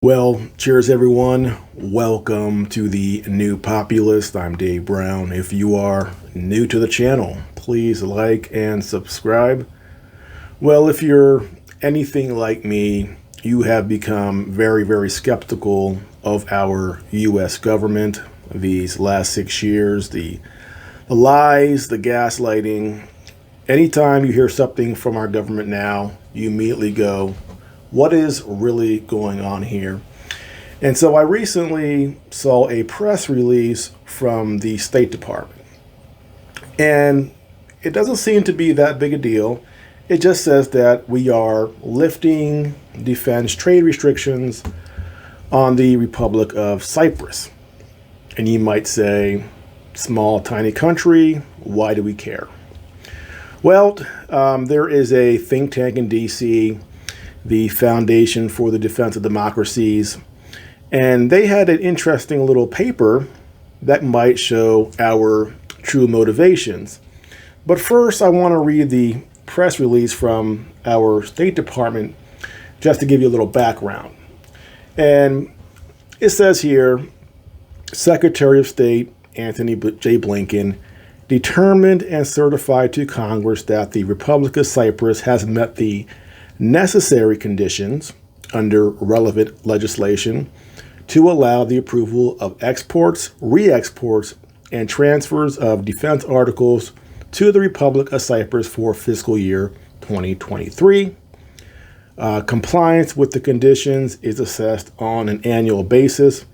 Well, cheers everyone. Welcome to the New Populist. I'm Dave Brown. If you are new to the channel, please like and subscribe. Well, if you're anything like me, you have become very skeptical of our U.S. government these last 6 years. The lies, the gaslighting. Anytime you hear something from our government now, you immediately go, what is really going on here? And so I recently saw a press release from the State Department. And it doesn't seem to be that big a deal. It just says that we are lifting defense trade restrictions on the Republic of Cyprus. And you might say, small, tiny country, why do we care? Well, there is a think tank in D.C., the Foundation for the Defense of Democracies, and they had an interesting little paper that might show our true motivations. But first, I want to read the press release from our State Department just to give you a little background. And it says here, Secretary of State Antony J. Blinken determined and certified to Congress that the Republic of Cyprus has met the necessary conditions under relevant legislation to allow the approval of exports, re-exports, and transfers of defense articles to the Republic of Cyprus for fiscal year 2023. Compliance with the conditions is assessed on an annual basis.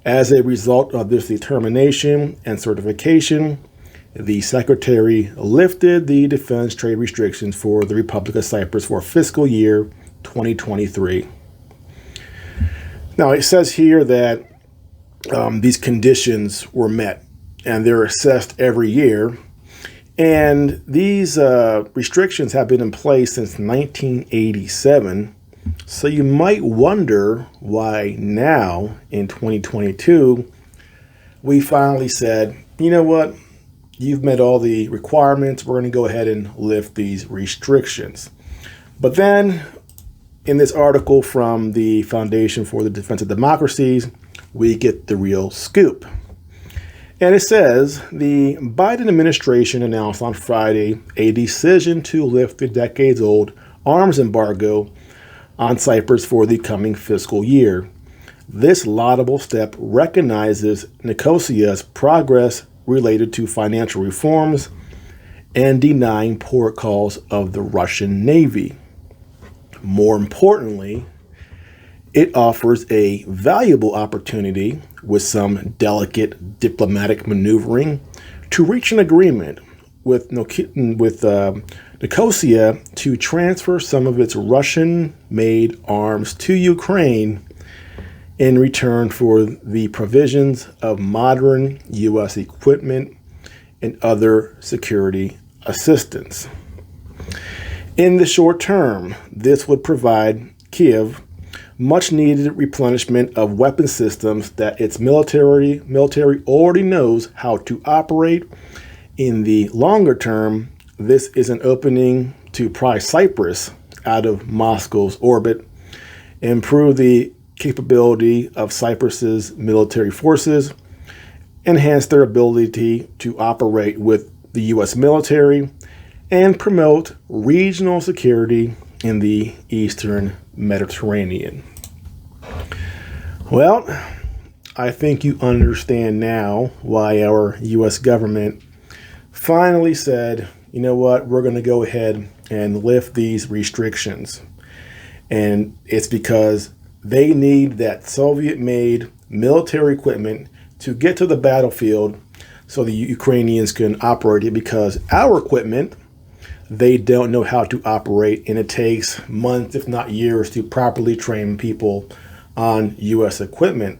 As a result of this determination and certification, the Secretary lifted the defense trade restrictions for the Republic of Cyprus for fiscal year 2023. Now, it says here that these conditions were met, and they're assessed every year. And these restrictions have been in place since 1987. So you might wonder why now, in 2022, we finally said, you know what? You've met all the requirements. We're going to go ahead and lift these restrictions. But then in this article from the Foundation for the Defense of Democracies, we get the real scoop. And it says the Biden administration announced on Friday a decision to lift the decades-old arms embargo on Cyprus for the coming fiscal year. This laudable step recognizes Nicosia's progress related to financial reforms and denying port calls of the Russian Navy. More importantly, it offers a valuable opportunity with some delicate diplomatic maneuvering to reach an agreement with Nicosia to transfer some of its Russian-made arms to Ukraine in return for the provisions of modern U.S. equipment and other security assistance. In the short term, this would provide Kiev much needed replenishment of weapon systems that its military already knows how to operate. In the longer term, this is an opening to pry Cyprus out of Moscow's orbit, improve the capability of Cyprus's military forces, enhance their ability to operate with the U.S. military, and promote regional security in the Eastern Mediterranean. Well, I think you understand now why our U.S. government finally said, you know what, we're going to go ahead and lift these restrictions. And it's because they need that Soviet-made military equipment to get to the battlefield so the Ukrainians can operate it, because our equipment, they don't know how to operate, and it takes months, if not years, to properly train people on U.S. equipment.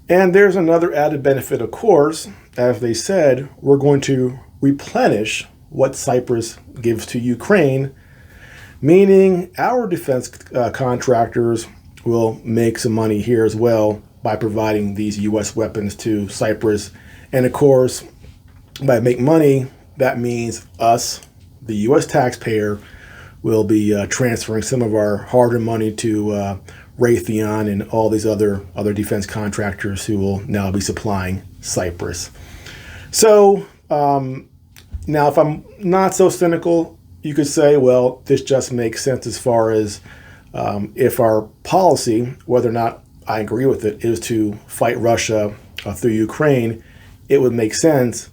And there's another added benefit, of course. As they said, we're going to replenish what Cyprus gives to Ukraine, meaning our defense contractors will make some money here as well by providing these U.S. weapons to Cyprus. And of course, by make money, that means us, the U.S. taxpayer, we'll be transferring some of our hard-earned money to Raytheon and all these other defense contractors who will now be supplying Cyprus. So now, if I'm not so cynical, you could say, well, this just makes sense as far as if our policy, whether or not I agree with it, is to fight Russia through Ukraine, it would make sense.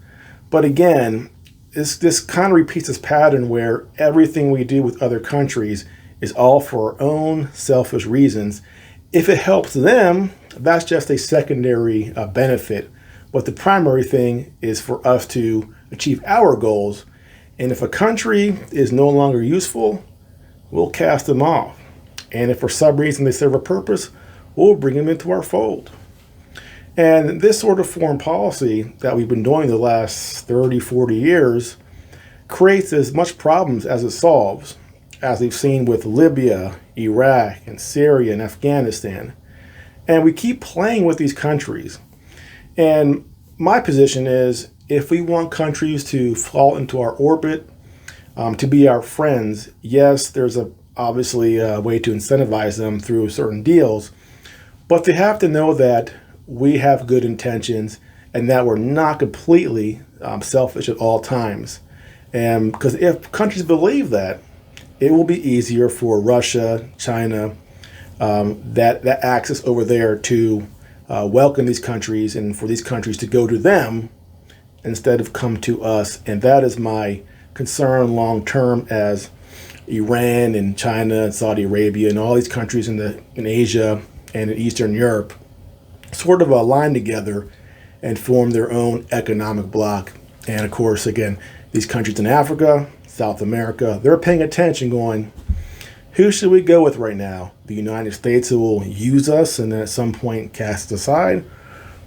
But again, this kind of repeats this pattern where everything we do with other countries is all for our own selfish reasons. If it helps them, that's just a secondary benefit. But the primary thing is for us to achieve our goals. And if a country is no longer useful, we'll cast them off. And if for some reason they serve a purpose, we'll bring them into our fold. And this sort of foreign policy that we've been doing the last 30, 40 years creates as much problems as it solves, as we've seen with Libya, Iraq, and Syria, and Afghanistan. And we keep playing with these countries. And my position is, if we want countries to fall into our orbit, to be our friends, yes, there's obviously a way to incentivize them through certain deals, but they have to know that we have good intentions and that we're not completely selfish at all times. And because if countries believe that, it will be easier for Russia, China, that access over there to welcome these countries and for these countries to go to them instead of come to us. And that is my concern long term, as Iran and China and Saudi Arabia and all these countries in Asia and in Eastern Europe sort of align together and form their own economic bloc. And of course, again, these countries in Africa, South America, they're paying attention going, who should we go with right now? The United States, who will use us and then at some point cast us aside?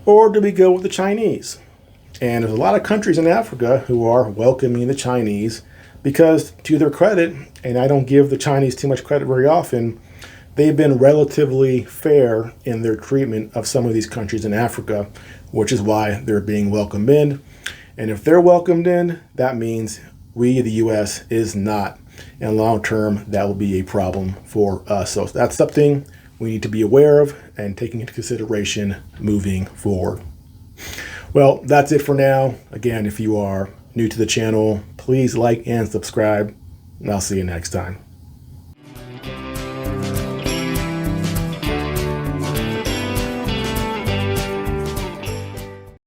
Or do we go with the Chinese? And there's a lot of countries in Africa who are welcoming the Chinese because, to their credit, and I don't give the Chinese too much credit very often, they've been relatively fair in their treatment of some of these countries in Africa, which is why they're being welcomed in. And if they're welcomed in, that means we, the U.S., is not. And long term, that will be a problem for us. So that's something we need to be aware of and taking into consideration moving forward. Well, that's it for now. Again, if you are new to the channel, please like and subscribe, and I'll see you next time.